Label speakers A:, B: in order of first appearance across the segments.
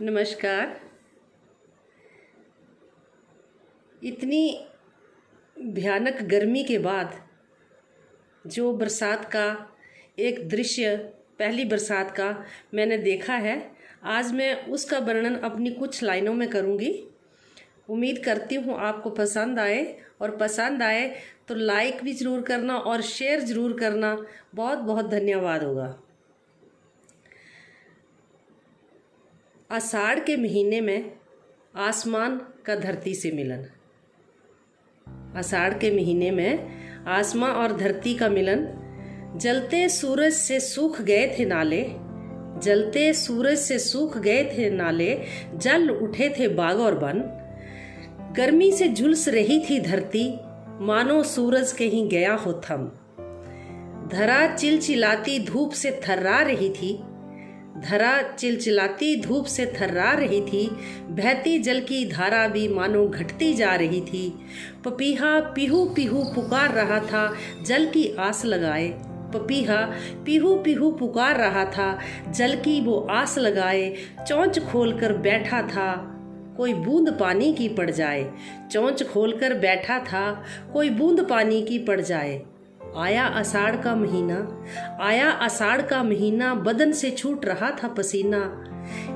A: नमस्कार। इतनी भयानक गर्मी के बाद जो बरसात का एक दृश्य, पहली बरसात का मैंने देखा है, आज मैं उसका वर्णन अपनी कुछ लाइनों में करूँगी। उम्मीद करती हूँ आपको पसंद आए, और पसंद आए तो लाइक भी ज़रूर करना और शेयर ज़रूर करना। बहुत बहुत धन्यवाद होगा। आषाढ़ के महीने में आसमान का धरती से मिलन। आषाढ़ के महीने में आसमां और धरती का मिलन। जलते सूरज से सूख गए थे नाले, जलते सूरज से सूख गए थे नाले, जल उठे थे बाग और बन। गर्मी से झुलस रही थी धरती, मानो सूरज कहीं गया हो थम। धरा चिलचिलाती धूप से थर्रा रही थी, धरा चिलचिलाती धूप से थर्रा रही थी। बहती जल की धारा भी मानो घटती जा रही थी। पपीहा पीहू पीहू पुकार रहा था, जल की आस लगाए। पपीहा पीहू पीहू पुकार रहा था, जल की वो आस लगाए। चोंच खोलकर बैठा था, कोई बूंद पानी की पड़ जाए। चोंच खोलकर बैठा था, कोई बूंद पानी की पड़ जाए। आया आषाढ़ का महीना, आया आषाढ़ का महीना, बदन से छूट रहा था पसीना।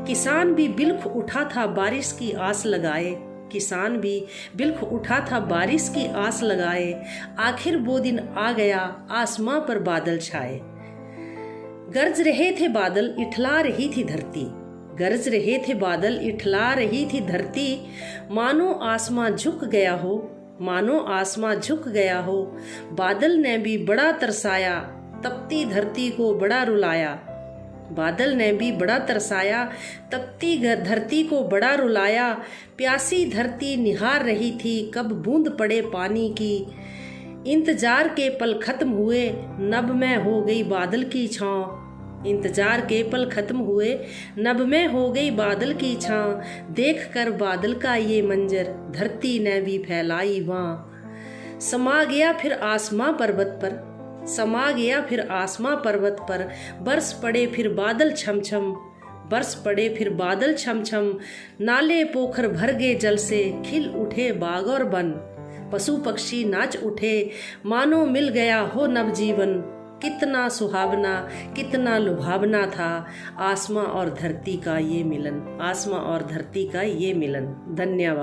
A: किसान भी बिल्ख उठा था बारिश की आस लगाए, किसान भी बिल्ख उठा था बारिश की आस लगाए। आखिर वो दिन आ गया, आसमां पर बादल छाए। गरज रहे थे बादल, इठला रही थी धरती। गरज रहे थे बादल, इठला रही थी धरती। मानो आसमां झुक गया हो, मानो आसमां झुक गया हो। बादल ने भी बड़ा तरसाया, तपती धरती को बड़ा रुलाया। बादल ने भी बड़ा तरसाया, तपती धरती को बड़ा रुलाया। प्यासी धरती निहार रही थी, कब बूंद पड़े पानी की। इंतजार के पल खत्म हुए, नभ में हो गई बादल की छाँव। इंतजार के पल खत्म हुए, नभ में हो गई बादल की छां। देख कर बादल का ये मंजर, धरती ने भी फैलाई वां। समा गया फिर आसमां पर्वत पर, समा गया फिर आसमां पर्वत पर। बरस पड़े फिर बादल छमछम, बरस पड़े फिर बादल छमछम। नाले पोखर भर गए जल से, खिल उठे बाग और बन। पशु पक्षी नाच उठे, मानो मिल गया हो नवजीवन। कितना सुहावना, कितना लुभावना था आसमां और धरती का ये मिलन, आसमां और धरती का ये मिलन। धन्यवाद।